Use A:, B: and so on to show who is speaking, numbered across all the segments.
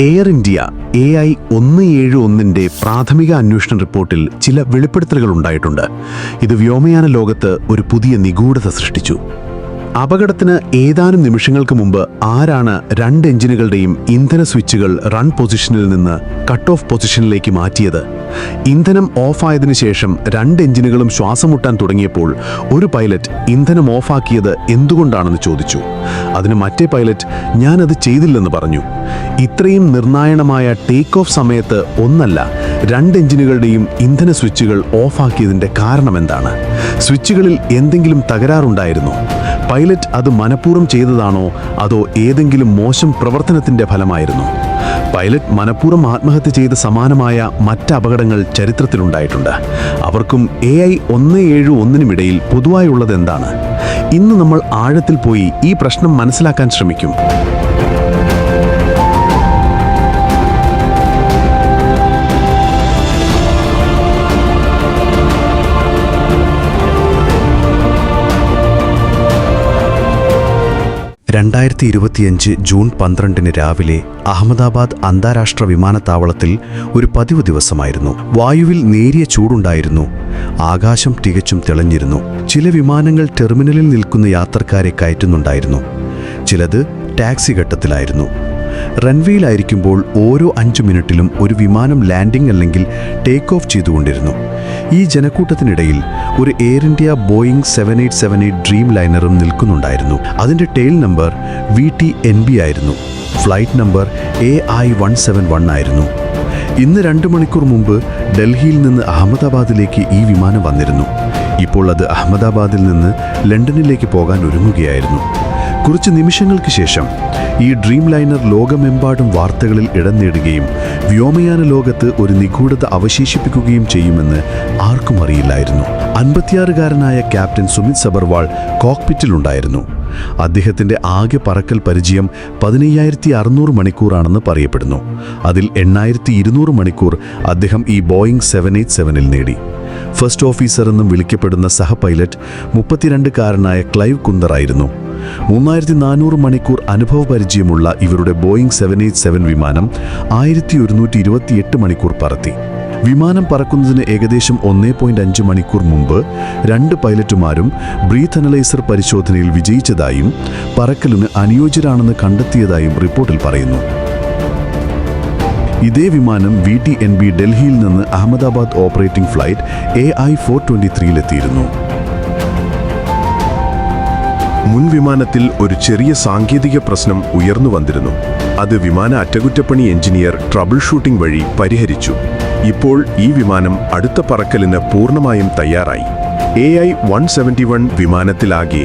A: Air India AI-171 പ്രാഥമിക അന്വേഷണ റിപ്പോർട്ടിൽ ചില വെളിപ്പെടുത്തലുകൾ ഉണ്ടായിട്ടുണ്ട്. ഇത് വ്യോമയാന ലോകത്ത് ഒരു പുതിയ നിഗൂഢത സൃഷ്ടിച്ചു. അപകടത്തിന് ഏതാനും നിമിഷങ്ങൾക്ക് മുമ്പ് ആരാണ് രണ്ട് എഞ്ചിനുകളുടെയും ഇന്ധന സ്വിച്ചുകൾ റൺ പൊസിഷനിൽ നിന്ന് കട്ട് ഓഫ് പൊസിഷനിലേക്ക് മാറ്റിയത്? ഇന്ധനം ഓഫായതിനു ശേഷം രണ്ട് എഞ്ചിനുകളും ശ്വാസം മുട്ടാൻ തുടങ്ങിയപ്പോൾ ഒരു പൈലറ്റ് ഇന്ധനം ഓഫാക്കിയത് എന്തുകൊണ്ടാണെന്ന് ചോദിച്ചു. അതിന് മറ്റേ പൈലറ്റ് ഞാനത് ചെയ്തില്ലെന്ന് പറഞ്ഞു. ഇത്രയും നിർണായകമായ ടേക്ക് ഓഫ് സമയത്ത് ഒന്നല്ല, രണ്ട് എഞ്ചിനുകളുടെയും ഇന്ധന സ്വിച്ചുകൾ ഓഫാക്കിയതിൻ്റെ കാരണമെന്താണ്? സ്വിച്ചുകളിൽ എന്തെങ്കിലും തകരാറുണ്ടായിരുന്നോ? പൈലറ്റ് അത് മനഃപൂർവ്വം ചെയ്തതാണോ അതോ ഏതെങ്കിലും മോശം പ്രവർത്തനത്തിൻ്റെ ഫലമായിരുന്നോ? പൈലറ്റ് മനഃപൂർവ്വം ആത്മഹത്യ ചെയ്ത സമാനമായ മറ്റ് അപകടങ്ങൾ ചരിത്രത്തിലുണ്ടായിട്ടുണ്ട്. അവർക്കും AI-171 പൊതുവായുള്ളത് എന്താണ്? ഇന്ന് നമ്മൾ ആഴത്തിൽ പോയി ഈ പ്രശ്നം മനസ്സിലാക്കാൻ ശ്രമിക്കും. ജൂൺ 12 രാവിലെ അഹമ്മദാബാദ് അന്താരാഷ്ട്ര വിമാനത്താവളത്തിൽ ഒരു പതിവ് ദിവസമായിരുന്നു. വായുവിൽ നേരിയ ചൂടുണ്ടായിരുന്നു. ആകാശം തികച്ചും തെളിഞ്ഞിരുന്നു. ചില വിമാനങ്ങൾ ടെർമിനലിൽ നിൽക്കുന്ന യാത്രക്കാരെ കയറ്റുന്നുണ്ടായിരുന്നു. ചിലത് ടാക്സി ഘട്ടത്തിലായിരുന്നു. റൺവേയിലായിരിക്കുമ്പോൾ ഓരോ 5 മിനിറ്റിലും ഒരു വിമാനം ലാൻഡിംഗ് അല്ലെങ്കിൽ ടേക്ക് ഓഫ് ചെയ്തുകൊണ്ടിരുന്നു. ഈ ജനക്കൂട്ടത്തിനിടയിൽ ഒരു എയർ ഇന്ത്യ ബോയിങ് 7878 ഡ്രീം ലൈനറും നിൽക്കുന്നുണ്ടായിരുന്നു. അതിൻ്റെ ടെയിൽ നമ്പർ VTNB ആയിരുന്നു. ഫ്ലൈറ്റ് നമ്പർ AI-171 ആയിരുന്നു. ഇന്ന് 2 മണിക്കൂർ മുമ്പ് ഡൽഹിയിൽ നിന്ന് അഹമ്മദാബാദിലേക്ക് ഈ വിമാനം വന്നിരുന്നു. ഇപ്പോൾ അത് അഹമ്മദാബാദിൽ നിന്ന് ലണ്ടനിലേക്ക് പോകാൻ ഒരുങ്ങുകയായിരുന്നു. കുറച്ച് നിമിഷങ്ങൾക്ക് ശേഷം ഈ ഡ്രീം ലൈനർ ലോകമെമ്പാടും വാർത്തകളിൽ ഇടം നേടുകയും വ്യോമയാന ലോകത്ത് ഒരു നിഗൂഢത അവശേഷിപ്പിക്കുകയും ചെയ്യുമെന്ന് ആർക്കും അറിയില്ലായിരുന്നു. 56-കാരനായ ക്യാപ്റ്റൻ സുമിത് സബർവാൾ കോക്പിറ്റിലുണ്ടായിരുന്നു. അദ്ദേഹത്തിൻ്റെ ആകെ പറക്കൽ പരിചയം 15,600 മണിക്കൂറാണെന്ന് പറയപ്പെടുന്നു. അതിൽ 8,200 മണിക്കൂർ അദ്ദേഹം ഈ ബോയിങ് 787-ൽ നേടി. ഫസ്റ്റ് ഓഫീസർ എന്നും വിളിക്കപ്പെടുന്ന സഹ പൈലറ്റ് 32-കാരനായ ക്ലൈവ് കുന്ദറായിരുന്നു. 3,400 മണിക്കൂർ അനുഭവ പരിചയമുള്ള ഇവരുടെ ബോയിങ് 787 വിമാനം 1,128 മണിക്കൂർ പറത്തി. വിമാനം പറക്കുന്നതിന് ഏകദേശം 1.5 മണിക്കൂർ മുമ്പ് 2 പൈലറ്റുമാരും ബ്രീത്ത് അനലൈസർ പരിശോധനയിൽ വിജയിച്ചതായും പറക്കലിന് അനുയോജ്യരാണെന്ന് കണ്ടെത്തിയതായും റിപ്പോർട്ടിൽ പറയുന്നു. ഇതേ വിമാനം VTNB ഡൽഹിയിൽ നിന്ന് അഹമ്മദാബാദ് ഓപ്പറേറ്റിംഗ് ഫ്ലൈറ്റ് AI-423-ലെത്തിയിരുന്നു.
B: മുൻ വിമാനത്തിൽ ഒരു ചെറിയ സാങ്കേതിക പ്രശ്നം ഉയർന്നു വന്നിരുന്നു. അത് വിമാന അറ്റകുറ്റപ്പണി എഞ്ചിനീയർ ട്രബിൾ ഷൂട്ടിംഗ് വഴി പരിഹരിച്ചു. ഇപ്പോൾ ഈ വിമാനം അടുത്ത പറക്കലിന് പൂർണ്ണമായും തയ്യാറായി. AI-171 വിമാനത്തിലാകെ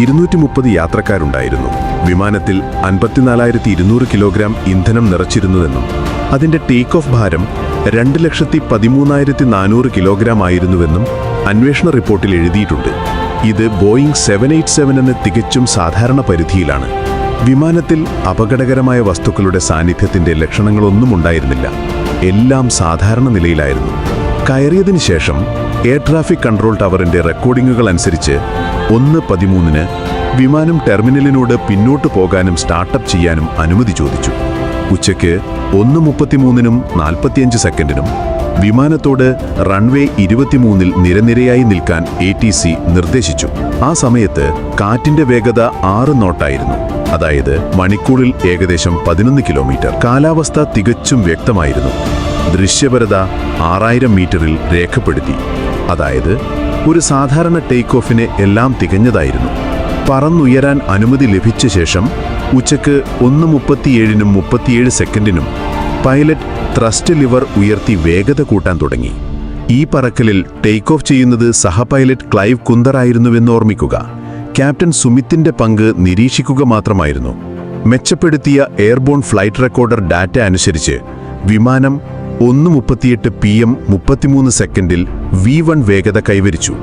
B: 230 യാത്രക്കാരുണ്ടായിരുന്നു. വിമാനത്തിൽ 54,200 കിലോഗ്രാം ഇന്ധനം നിറച്ചിരുന്നുവെന്നും അതിൻ്റെ ടേക്ക് ഓഫ് ഭാരം 2,13,400 കിലോഗ്രാം ആയിരുന്നുവെന്നും അന്വേഷണ റിപ്പോർട്ടിൽ എഴുതിയിട്ടുണ്ട്. ഇത് ബോയിങ് 787 തികച്ചും സാധാരണ പരിധിയിലാണ്. വിമാനത്തിൽ അപകടകരമായ വസ്തുക്കളുടെ സാന്നിധ്യത്തിൻ്റെ ലക്ഷണങ്ങളൊന്നും ഉണ്ടായിരുന്നില്ല. എല്ലാം സാധാരണ നിലയിലായിരുന്നു. കയറിയതിനു ശേഷം എയർ ട്രാഫിക് കൺട്രോൾ ടവറിൻ്റെ റെക്കോർഡിംഗുകൾ അനുസരിച്ച് 1:13 വിമാനം ടെർമിനലിനോട് പിന്നോട്ട് പോകാനും സ്റ്റാർട്ടപ്പ് ചെയ്യാനും അനുമതി ചോദിച്ചു. ഉച്ചയ്ക്ക് 1:33 45 സെക്കൻഡിനും വിമാനത്തോട് റൺവേ 23-ൽ നിരനിരയായി നിൽക്കാൻ ATC നിർദ്ദേശിച്ചു. ആ സമയത്ത് കാറ്റിന്റെ വേഗത 6 നോട്ടായിരുന്നു, അതായത് മണിക്കൂറിൽ ഏകദേശം 11 കിലോമീറ്റർ. കാലാവസ്ഥ തികച്ചും വ്യക്തമായിരുന്നു. ദൃശ്യപരത 6,000 മീറ്ററിൽ രേഖപ്പെടുത്തി. അതായത് ഒരു സാധാരണ ടേക്ക് ഓഫിന് എല്ലാം തികഞ്ഞതായിരുന്നു. പറന്നുയരാൻ അനുമതി ലഭിച്ച ശേഷം ഉച്ചയ്ക്ക് 1:37-നും 37 സെക്കൻഡിനും പൈലറ്റ് ത്രസ്റ്റ് ലിവർ ഉയർത്തി വേഗത കൂട്ടാൻ തുടങ്ങി. ഈ പറക്കലിൽ ടേക്ക് ഓഫ് ചെയ്യുന്നത് സഹ പൈലറ്റ് ക്ലൈവ് കുന്ദറായിരുന്നുവെന്ന് ഓർമ്മിക്കുക. ക്യാപ്റ്റൻ സുമിത്തിന്റെ പങ്ക് നിരീക്ഷിക്കുക മാത്രമായിരുന്നു. മെച്ചപ്പെടുത്തിയ എയർബോൺ ഫ്ലൈറ്റ് റെക്കോർഡർ ഡാറ്റ അനുസരിച്ച് വിമാനം 1:38 PM 33 സെക്കൻഡിൽ V1 വേഗത കൈവരിച്ചു.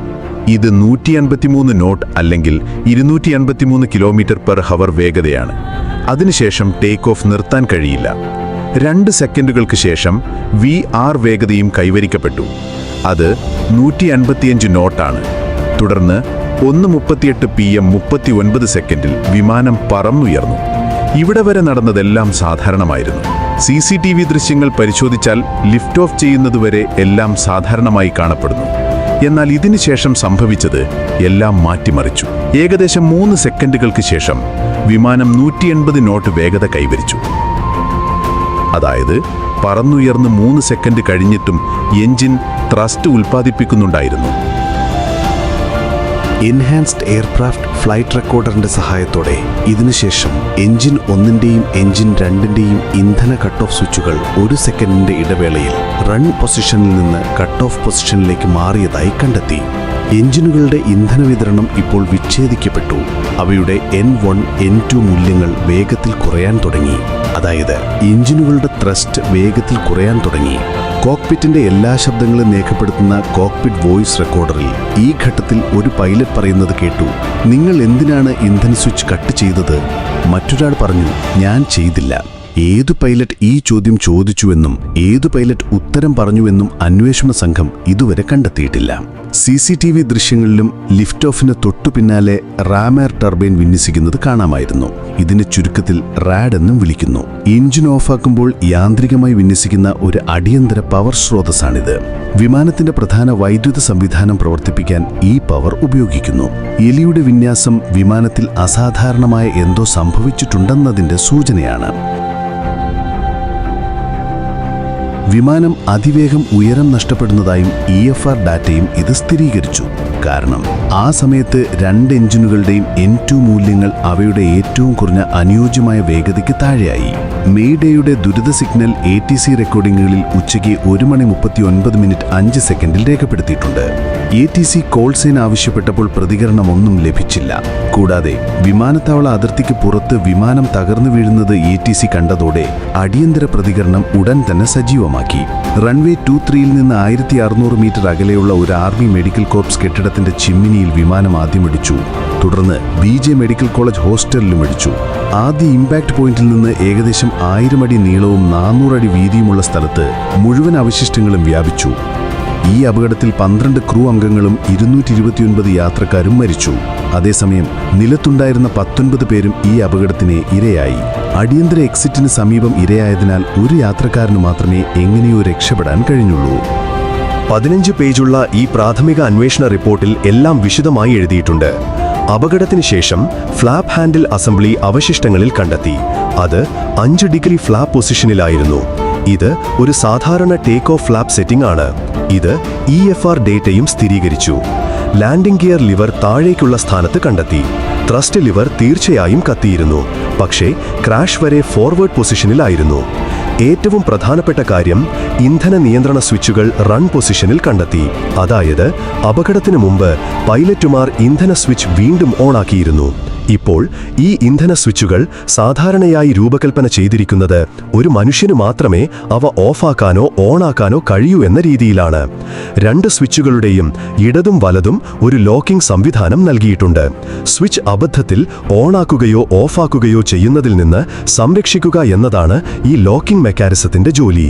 B: ഇത് 153 നോട്ട് അല്ലെങ്കിൽ 283 km/h വേഗതയാണ്. അതിനുശേഷം ടേക്ക് ഓഫ് നിർത്താൻ കഴിയില്ല. 2 സെക്കൻഡുകൾക്ക് ശേഷം VR വേഗതയും കൈവരിക്കപ്പെട്ടു. അത് 155 നോട്ടാണ്. തുടർന്ന് 1:38 PM 39 സെക്കൻഡിൽ വിമാനം പറന്നുയർന്നു. ഇവിടെ വരെ നടന്നതെല്ലാം സാധാരണമായിരുന്നു. CCTV ദൃശ്യങ്ങൾ പരിശോധിച്ചാൽ ലിഫ്റ്റ് ഓഫ് ചെയ്യുന്നതുവരെ എല്ലാം സാധാരണമായി കാണപ്പെടുന്നു. എന്നാൽ ഇതിനുശേഷം സംഭവിച്ചത് എല്ലാം മാറ്റിമറിച്ചു. ഏകദേശം 3 സെക്കൻഡുകൾക്ക് ശേഷം വിമാനം 180 നോട്ട് വേഗത കൈവരിച്ചു. അതായത് പറന്നുയർന്ന് 3 സെക്കൻഡ് കഴിഞ്ഞിട്ടും എഞ്ചിൻ ത്രസ്റ്റ് ഉൽപ്പാദിപ്പിക്കുന്നുണ്ടായിരുന്നു.
A: എൻഹാൻസ്ഡ് എയർക്രാഫ്റ്റ് ഫ്ലൈറ്റ് റെക്കോർഡറിന്റെ സഹായത്തോടെ ഇതിനുശേഷം എഞ്ചിൻ 1ന്റെയും എഞ്ചിൻ 2ന്റെയും ഇന്ധന കട്ട് ഓഫ് സ്വിച്ചുകൾ 1 സെക്കൻഡിന്റെ ഇടവേളയിൽ റൺ പൊസിഷനിൽ നിന്ന് കട്ട് ഓഫ് പൊസിഷനിലേക്ക് മാറിയതായി കണ്ടെത്തി. എഞ്ചിനുകളുടെ ഇന്ധന വിതരണം ഇപ്പോൾ വിച്ഛേദിക്കപ്പെട്ടു. അവയുടെ N1, N2 മൂല്യങ്ങൾ വേഗത്തിൽ കുറയാൻ തുടങ്ങി. അതായത് എഞ്ചിനുകളുടെ ത്രസ്റ്റ് വേഗത്തിൽ കുറയാൻ തുടങ്ങി. കോക്പിറ്റിന്റെ എല്ലാ ശബ്ദങ്ങളും രേഖപ്പെടുത്തുന്ന കോക്പിറ്റ് വോയിസ് റെക്കോർഡറിൽ ഈ ഘട്ടത്തിൽ ഒരു പൈലറ്റ് പറയുന്നത് കേട്ടു: നിങ്ങൾ എന്തിനാണ് ഇന്ധന സ്വിച്ച് കട്ട് ചെയ്തത്? മറ്റൊരാൾ പറഞ്ഞു: ഞാൻ ചെയ്തില്ല. ഏതു പൈലറ്റ് ഈ ചോദ്യം ചോദിച്ചുവെന്നും ഏതു പൈലറ്റ് ഉത്തരം പറഞ്ഞുവെന്നും അന്വേഷണ സംഘം ഇതുവരെ കണ്ടെത്തിയിട്ടില്ല. CCTV ദൃശ്യങ്ങളിലും ലിഫ്റ്റ് ഓഫിന് തൊട്ടു പിന്നാലെ റാമർ ടർബൈൻ വിന്യസിക്കുന്നത് കാണാമായിരുന്നു. ഇതിനെ ചുരുക്കത്തിൽ റാഡ് എന്നും വിളിക്കുന്നു. എഞ്ചിൻ ഓഫാക്കുമ്പോൾ യാന്ത്രികമായി വിന്യസിക്കുന്ന ഒരു അടിയന്തര പവർ സ്രോതസ്സാണിത്. വിമാനത്തിന്റെ പ്രധാന വൈദ്യുത സംവിധാനം പ്രവർത്തിപ്പിക്കാൻ ഈ പവർ ഉപയോഗിക്കുന്നു. എലിയുടെ വിന്യാസം വിമാനത്തിൽ അസാധാരണമായ എന്തോ സംഭവിച്ചിട്ടുണ്ടെന്നതിന്റെ സൂചനയാണ്. വിമാനം അതിവേഗം ഉയരം നഷ്ടപ്പെടുന്നതായും EFR ഡാറ്റയും ഇത് സ്ഥിരീകരിച്ചു. കാരണം ആ സമയത്ത് 2 എഞ്ചിനുകളുടെയും N2 മൂല്യങ്ങൾ അവയുടെ ഏറ്റവും കുറഞ്ഞ അനുയോജ്യമായ വേഗതയ്ക്ക് താഴെയായി. മെയ്ഡേയുടെ ദുരിത സിഗ്നൽ ATC റെക്കോർഡിംഗുകളിൽ ഉച്ചയ്ക്ക് 1:39:05 രേഖപ്പെടുത്തിയിട്ടുണ്ട്. ATC കോൾ സൈൻ ആവശ്യപ്പെട്ടപ്പോൾ പ്രതികരണമൊന്നും ലഭിച്ചില്ല. കൂടാതെ വിമാനത്താവള അതിർത്തിക്ക് പുറത്ത് വിമാനം തകർന്നു വീഴുന്നത് ATC കണ്ടതോടെ അടിയന്തര പ്രതികരണം ഉടൻ തന്നെ സജീവമാക്കി. റൺവേ 23-ൽ നിന്ന് 1600 മീറ്റർ അകലെയുള്ള ഒരു ആർമി മെഡിക്കൽ കോർപ്സ് കെട്ടിടത്തിന്റെ ചിമ്മിനിയിൽ വിമാനം ആദ്യമിടിച്ചു. തുടർന്ന് BJ മെഡിക്കൽ കോളേജ് ഹോസ്റ്റലിലും ഇടിച്ചു. ആദ്യ ഇമ്പാക്ട് പോയിന്റിൽ നിന്ന് ഏകദേശം 1000 അടി നീളവും 400 അടി വീതിയുമുള്ള സ്ഥലത്ത് മുഴുവൻ അവശിഷ്ടങ്ങളും വ്യാപിച്ചു. ഈ അപകടത്തിൽ 12 ക്രൂ അംഗങ്ങളും 229 യാത്രക്കാരും മരിച്ചു. അതേസമയം നിലത്തുണ്ടായിരുന്ന 19 പേരും ഈ അപകടത്തിന് ഇരയായി. അടിയന്തര എക്സിറ്റിന് സമീപം ഇരയായതിനാൽ ഒരു യാത്രക്കാരന് മാത്രമേ എങ്ങനെയോ രക്ഷപ്പെടാൻ കഴിഞ്ഞുള്ളൂ.
C: 15 പേജുള്ള ഈ പ്രാഥമിക അന്വേഷണ റിപ്പോർട്ടിൽ എല്ലാം വിശദമായി എഴുതിയിട്ടുണ്ട്. അപകടത്തിന് ശേഷം ഫ്ലാപ്പ് ഹാൻഡിൽ അസംബ്ലി അവശിഷ്ടങ്ങളിൽ കണ്ടെത്തി. അത് 5 ഡിഗ്രി ഫ്ലാപ്പ് പൊസിഷനിലായിരുന്നു. ഇത് ഒരു സാധാരണ ടേക്ക് ഓഫ് ഫ്ലാപ്പ് സെറ്റിംഗ് ആണ്. ഇത് EFR ഡേറ്റയും സ്ഥിരീകരിച്ചു. ലാൻഡിംഗ് ഗിയർ ലിവർ താഴേക്കുള്ള സ്ഥാനത്ത് കണ്ടെത്തി. ത്രസ്റ്റ് ലിവർ തീർച്ചയായും കത്തിയിരുന്നു, പക്ഷേ ക്രാഷ് വരെ ഫോർവേഡ് പൊസിഷനിലായിരുന്നു. ഏറ്റവും പ്രധാനപ്പെട്ട കാര്യം, ഇന്ധന നിയന്ത്രണ സ്വിച്ചുകൾ റൺ പൊസിഷനിൽ കണ്ടെത്തി. അതായത് അപകടത്തിന് മുമ്പ് പൈലറ്റുമാർ ഇന്ധന സ്വിച്ച് വീണ്ടും ഓണാക്കിയിരുന്നു. ഇപ്പോൾ ഈ ഇന്ധന സ്വിച്ചുകൾ സാധാരണയായി രൂപകൽപ്പന ചെയ്തിരിക്കുന്നത് ഒരു മനുഷ്യന് മാത്രമേ അവ ഓഫാക്കാനോ ഓണാക്കാനോ കഴിയൂ എന്ന രീതിയിലാണ്. 2 സ്വിച്ചുകളുടെയും ഇടതും വലതും ഒരു ലോക്കിംഗ് സംവിധാനം നൽകിയിട്ടുണ്ട്. സ്വിച്ച് അബദ്ധത്തിൽ ഓണാക്കുകയോ ഓഫാക്കുകയോ ചെയ്യുന്നതിൽ നിന്ന് സംരക്ഷിക്കുക എന്നതാണ് ഈ ലോക്കിംഗ് മെക്കാനിസത്തിന്റെ ജോലി.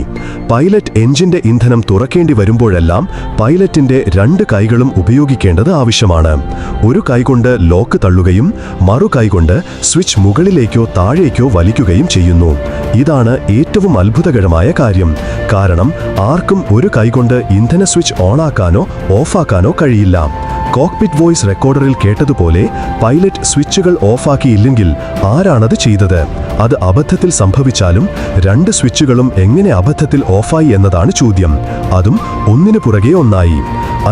C: പൈലറ്റ് എഞ്ചിന്റെ ഇന്ധനം തുറക്കേണ്ടി വരുമ്പോഴെല്ലാം പൈലറ്റിന്റെ 2 കൈകളും ഉപയോഗിക്കേണ്ടത് ആവശ്യമാണ്. ഒരു കൈകൊണ്ട് ലോക്ക് തള്ളുകയും മറു കൈകൊണ്ട് സ്വിച്ച് മുകളിലേക്കോ താഴേക്കോ വലിക്കുകയും ചെയ്യുന്നു. ഇതാണ് ഏറ്റവും അത്ഭുതകരമായ കാര്യം. കാരണം ആർക്കും ഒരു കൈകൊണ്ട് ഇന്ധന സ്വിച്ച് ഓണാക്കാനോ ഓഫാക്കാനോ കഴിയില്ല. കോക്പിറ്റ് വോയിസ് റെക്കോർഡറിൽ കേട്ടതുപോലെ പൈലറ്റ് സ്വിച്ചുകൾ ഓഫാക്കിയില്ലെങ്കിൽ ആരാണത് ചെയ്തത്? അത് അബദ്ധത്തിൽ സംഭവിച്ചാലും 2 സ്വിച്ചുകളും എങ്ങനെ അബദ്ധത്തിൽ ഓഫായി എന്നതാണ് ചോദ്യം. അതും ഒന്നിനു പുറകെ ഒന്നായി.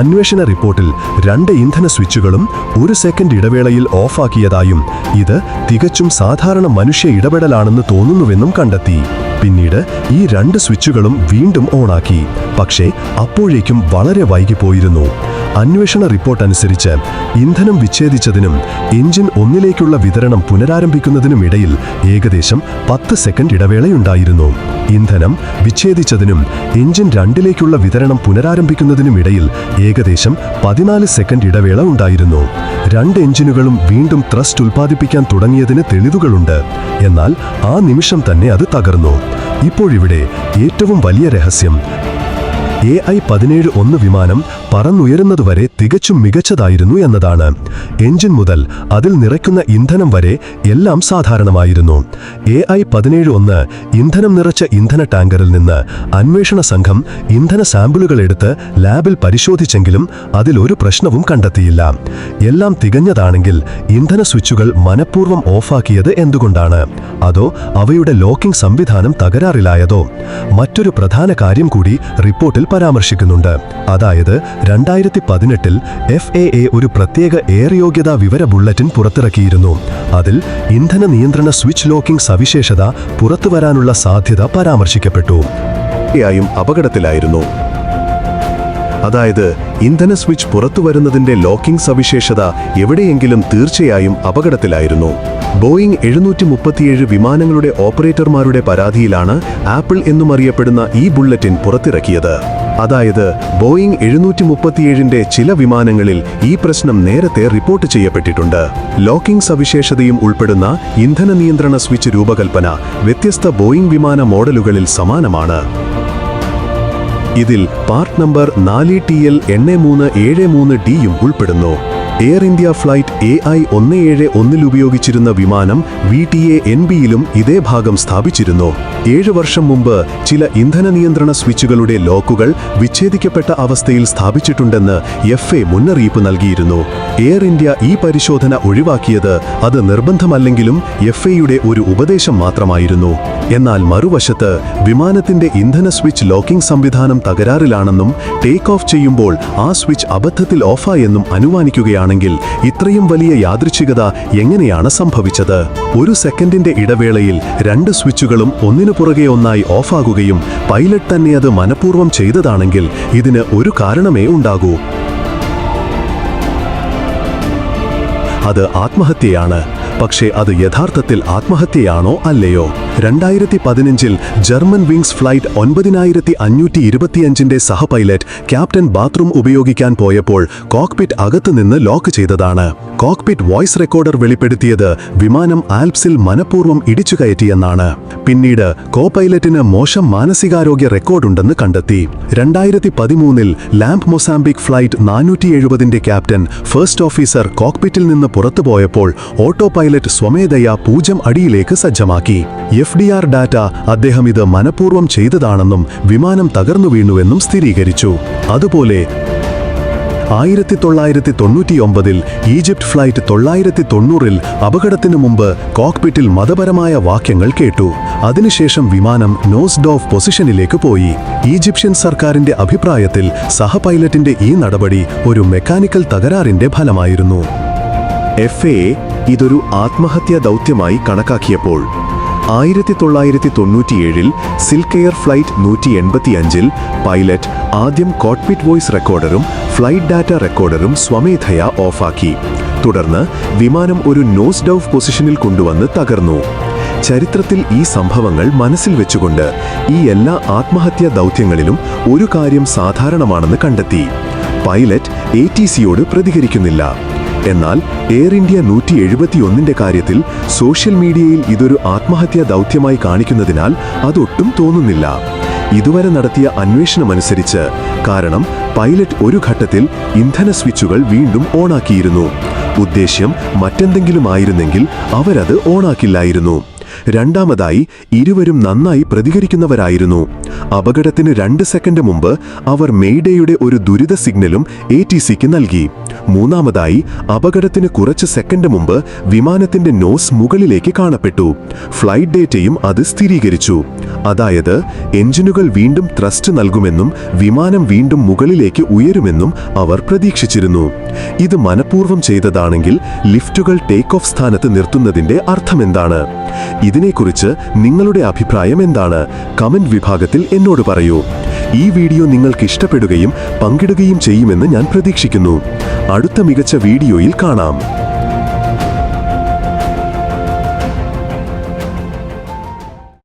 C: അന്വേഷണ റിപ്പോർട്ടിൽ 2 ഇന്ധന സ്വിച്ചുകളും 1 സെക്കൻഡ് ഇടവേളയിൽ ഓഫാക്കിയതായും ഇത് തികച്ചും സാധാരണ മനുഷ്യ ഇടപെടലാണെന്ന് തോന്നുന്നുവെന്നും കണ്ടെത്തി. പിന്നീട് ഈ 2 സ്വിച്ചുകളും വീണ്ടും ഓണാക്കി. പക്ഷേ അപ്പോഴേക്കും വളരെ വൈകിപ്പോയിരുന്നു. അന്വേഷണ റിപ്പോർട്ട് അനുസരിച്ച് ഇന്ധനം വിച്ഛേദിച്ചതിനും എഞ്ചിൻ 1ലേക്കുള്ള വിതരണം പുനരാരംഭിക്കുന്നതിനുമിടയിൽ ഏകദേശം 10 സെക്കൻഡ് ഇടവേളയുണ്ടായിരുന്നു. ഇന്ധനം വിച്ഛേദിച്ചതിനും എഞ്ചിൻ 2ലേക്കുള്ള വിതരണം പുനരാരംഭിക്കുന്നതിനുമിടയിൽ ഏകദേശം 14 സെക്കൻഡ് ഇടവേള ഉണ്ടായിരുന്നു. 2 എഞ്ചിനുകളും വീണ്ടും ത്രസ്റ്റ് ഉൽപ്പാദിപ്പിക്കാൻ തുടങ്ങിയതിന് തെളിവുകളുണ്ട്. എന്നാൽ ആ നിമിഷം തന്നെ അത് തകർന്നു. ഇപ്പോഴിവിടെ ഏറ്റവും വലിയ രഹസ്യം, AI-17-1 വിമാനം പറന്നുയരുന്നതുവരെ തികച്ചും മികച്ചതായിരുന്നു എന്നതാണ്. എഞ്ചിൻ മുതൽ അതിൽ നിറയ്ക്കുന്ന ഇന്ധനം വരെ എല്ലാം സാധാരണമായിരുന്നു. AI-17-1 ഇന്ധനം നിറച്ച ഇന്ധന ടാങ്കറിൽ നിന്ന് അന്വേഷണ സംഘം ഇന്ധന സാമ്പിളുകൾ എടുത്ത് ലാബിൽ പരിശോധിച്ചെങ്കിലും അതിലൊരു പ്രശ്നവും കണ്ടെത്തിയില്ല. എല്ലാം തികഞ്ഞതാണെങ്കിൽ ഇന്ധന സ്വിച്ചുകൾ മനഃപൂർവ്വം ഓഫാക്കിയത് എന്തുകൊണ്ടാണ്? അതോ അവയുടെ ലോക്കിംഗ് സംവിധാനം തകരാറിലായതോ? മറ്റൊരു പ്രധാന കാര്യം കൂടി റിപ്പോർട്ടിൽ പരാമർശിക്കുന്നുണ്ട്. അതായത് 2018-ൽ FAA ഒരു പ്രത്യേക എയർ യോഗ്യതാ വിവര ബുള്ളറ്റിൻ പുറത്തിറക്കിയിരുന്നു. അതിൽ ഇന്ധന നിയന്ത്രണ സ്വിച്ച് ലോക്കിംഗ് സവിശേഷത പുറത്തുവരാനുള്ള സാധ്യത പരാമർശിക്കപ്പെട്ടു.
B: യായും അപകടത്തിലായിരുന്നു. അതായത് ഇന്ധന സ്വിച്ച് പുറത്തുവരുന്നതിന്റെ ലോക്കിംഗ് സവിശേഷത എവിടെയെങ്കിലും തീർച്ചയായും അപകടത്തിലായിരുന്നു. ബോയിംഗ് 737 വിമാനങ്ങളുടെ ഓപ്പറേറ്റർമാരുടെ പരാതിയിലാണ് ആപ്പിൾ എന്നുമറിയപ്പെടുന്ന ഈ ബുള്ളറ്റിൻ പുറത്തിറക്കിയത്. അതായത് ബോയിംഗ് 737ന്റെ ചില വിമാനങ്ങളിൽ ഈ പ്രശ്നം നേരത്തെ റിപ്പോർട്ട് ചെയ്യപ്പെട്ടിട്ടുണ്ട്. ലോക്കിംഗ് സവിശേഷതയും ഉൾപ്പെടുന്ന ഇന്ധന നിയന്ത്രണ സ്വിച്ച് രൂപകൽപ്പന വ്യത്യസ്ത ബോയിംഗ് വിമാന മോഡലുകളിൽ സമാനമാണ്. ഇതിൽ പാർട്ട് നമ്പർ 4TL8373Dയും ഉൾപ്പെടുന്നു. എയർ ഇന്ത്യ ഫ്ലൈറ്റ് AI-171 ഉപയോഗിച്ചിരുന്ന വിമാനം VTA-NBയിലും ഇതേ ഭാഗം സ്ഥാപിച്ചിരുന്നു. 7 വർഷം മുമ്പ് ചില ഇന്ധന നിയന്ത്രണ സ്വിച്ചുകളുടെ ലോക്കുകൾ വിച്ഛേദിക്കപ്പെട്ട അവസ്ഥയിൽ സ്ഥാപിച്ചിട്ടുണ്ടെന്ന് FAA മുന്നറിയിപ്പ് നൽകിയിരുന്നു. എയർ ഇന്ത്യ ഈ പരിശോധന ഒഴിവാക്കിയത് അത് നിർബന്ധമല്ലെങ്കിലും FAAയുടെ ഒരു ഉപദേശം മാത്രമായിരുന്നു. എന്നാൽ മറുവശത്ത് വിമാനത്തിന്റെ ഇന്ധന സ്വിച്ച് ലോക്കിംഗ് സംവിധാനം തകരാറിലാണെന്നും ടേക്ക് ഓഫ് ചെയ്യുമ്പോൾ ആ സ്വിച്ച് അബദ്ധത്തിൽ ഓഫായെന്നും അനുമാനിക്കുകയാണെങ്കിൽ ഇത്രയും വലിയ യാദൃച്ഛികത എങ്ങനെയാണ് സംഭവിച്ചത്? ഒരു സെക്കൻഡിന്റെ ഇടവേളയിൽ 2 സ്വിച്ചുകളും ഒന്നിനു പുറകെ ഒന്നായി ഓഫാകുകയും പൈലറ്റ് തന്നെ അത് മനഃപൂർവ്വം ചെയ്തതാണെങ്കിൽ ഇതിന് ഒരു കാരണമേ ഉണ്ടാകൂ. അത് ആത്മഹത്യയാണ്. പക്ഷേ അത് യഥാർത്ഥത്തിൽ ആത്മഹത്യയാണോ അല്ലയോ? 2015-ൽ ജർമ്മൻ വിങ്സ് ഫ്ലൈറ്റ് 9525ന്റെ സഹപൈലറ്റ് ക്യാപ്റ്റൻ ബാത്റൂം ഉപയോഗിക്കാൻ പോയപ്പോൾ കോക്പിറ്റ് അകത്തുനിന്ന് ലോക്ക് ചെയ്തതാണ്. കോക്പിറ്റ് വോയിസ് റെക്കോർഡർ വെളിപ്പെടുത്തിയത് വിമാനം ആൽപ്സിൽ മനഃപൂർവ്വം ഇടിച്ചുകയറ്റിയെന്നാണ്. പിന്നീട് കോപൈലറ്റിന് മോശം മാനസികാരോഗ്യ റെക്കോർഡുണ്ടെന്ന് കണ്ടെത്തി. 2013-ൽ ലാംപ് മൊസാംബിക് ഫ്ലൈറ്റ് 470ന്റെ ക്യാപ്റ്റൻ ഫസ്റ്റ് ഓഫീസർ കോക്പിറ്റിൽ നിന്ന് പുറത്തുപോയപ്പോൾ ഓട്ടോ പൈലറ്റ് സ്വമേധയാ 0 അടിയിലേക്ക് സജ്ജമാക്കി. FDR ഡാറ്റ അദ്ദേഹം ഇത് മനഃപൂർവ്വം ചെയ്തതാണെന്നും വിമാനം തകർന്നു വീണുവെന്നും സ്ഥിരീകരിച്ചു. അതുപോലെ 1999-ൽ ഈജിപ്ത് ഫ്ലൈറ്റ് 990-ൽ അപകടത്തിനു മുമ്പ് കോക്പിറ്റിൽ മതപരമായ വാക്യങ്ങൾ കേട്ടു. അതിനുശേഷം വിമാനം നോസ് ഡോഫ് പൊസിഷനിലേക്ക് പോയി. ഈജിപ്ഷ്യൻ സർക്കാരിന്റെ അഭിപ്രായത്തിൽ സഹപൈലറ്റിന്റെ ഈ നടപടി ഒരു മെക്കാനിക്കൽ തകരാറിന്റെ ഫലമായിരുന്നു. FAA ഇതൊരു ആത്മഹത്യാ ദൗത്യമായി കണക്കാക്കിയപ്പോൾ 1997-ൽ സിൽക്ക് എയർ ഫ്ലൈറ്റ് 185-ൽ പൈലറ്റ് ആദ്യം കോക്പിറ്റ് വോയിസ് റെക്കോർഡറും ഫ്ലൈറ്റ് ഡാറ്റ റെക്കോർഡറും സ്വമേധയാ ഓഫാക്കി. തുടർന്ന് വിമാനം ഒരു നോസ് ഡൗൺ പൊസിഷനിൽ കൊണ്ടുവന്ന് തകർന്നു. ചരിത്രത്തിൽ ഈ സംഭവങ്ങൾ മനസ്സിൽ വെച്ചുകൊണ്ട് ഈ എല്ലാ ആത്മഹത്യാ ദൗത്യങ്ങളിലും ഒരു കാര്യം സാധാരണമാണെന്ന് കണ്ടെത്തി: പൈലറ്റ് ATCയോട് പ്രതികരിക്കുന്നില്ല. എന്നാൽ എയർ ഇന്ത്യ 171ന്റെ കാര്യത്തിൽ സോഷ്യൽ മീഡിയയിൽ ഇതൊരു ആത്മഹത്യാ ദൗത്യമായി കാണിക്കുന്നതിനാൽ അതൊട്ടും തോന്നുന്നില്ല. ഇതുവരെ നടത്തിയ അന്വേഷണമനുസരിച്ച് കാരണം പൈലറ്റ് ഒരു ഘട്ടത്തിൽ ഇന്ധന സ്വിച്ചുകൾ വീണ്ടും ഓണാക്കിയിരുന്നു. ഉദ്ദേശ്യം മറ്റെന്തെങ്കിലും ആയിരുന്നെങ്കിൽ അവരത് ഓണാക്കില്ലായിരുന്നു. രണ്ടാമതായി, ഇരുവരും നന്നായി പ്രതികരിക്കുന്നവരായിരുന്നു. അപകടത്തിന് 2 സെക്കൻഡ് മുമ്പ് അവർ മെയ്ഡേയുടെ ഒരു ദുരിത സിഗ്നലും ATCക്ക് നൽകി. മൂന്നാമതായി, അപകടത്തിന് കുറച്ച് സെക്കൻഡ് മുമ്പ് വിമാനത്തിന്റെ നോസ് മുകളിലേക്ക് കാണപ്പെട്ടു. ഫ്ലൈറ്റ് ഡേറ്റയും അത് സ്ഥിരീകരിച്ചു. അതായത് എഞ്ചിനുകൾ വീണ്ടും ത്രസ്റ്റ് നൽകുമെന്നും വിമാനം വീണ്ടും മുകളിലേക്ക് ഉയരുമെന്നും അവർ പ്രതീക്ഷിച്ചിരുന്നു. ഇത് മനഃപൂർവ്വം ചെയ്തതാണെങ്കിൽ ലിഫ്റ്റുകൾ ടേക്ക് ഓഫ് സ്ഥാനത്ത് നിർത്തുന്നതിന്റെ അർത്ഥമെന്താണ്? ഇതിനെക്കുറിച്ച് നിങ്ങളുടെ അഭിപ്രായം എന്താണ്? കമന്റ് വിഭാഗത്തിൽ എന്നോട് പറയൂ. ഈ വീഡിയോ നിങ്ങൾക്ക് ഇഷ്ടപ്പെടുകയും പങ്കിടുകയും ചെയ്യുമെന്ന് ഞാൻ പ്രതീക്ഷിക്കുന്നു. അടുത്ത മികച്ച വീഡിയോയിൽ കാണാം.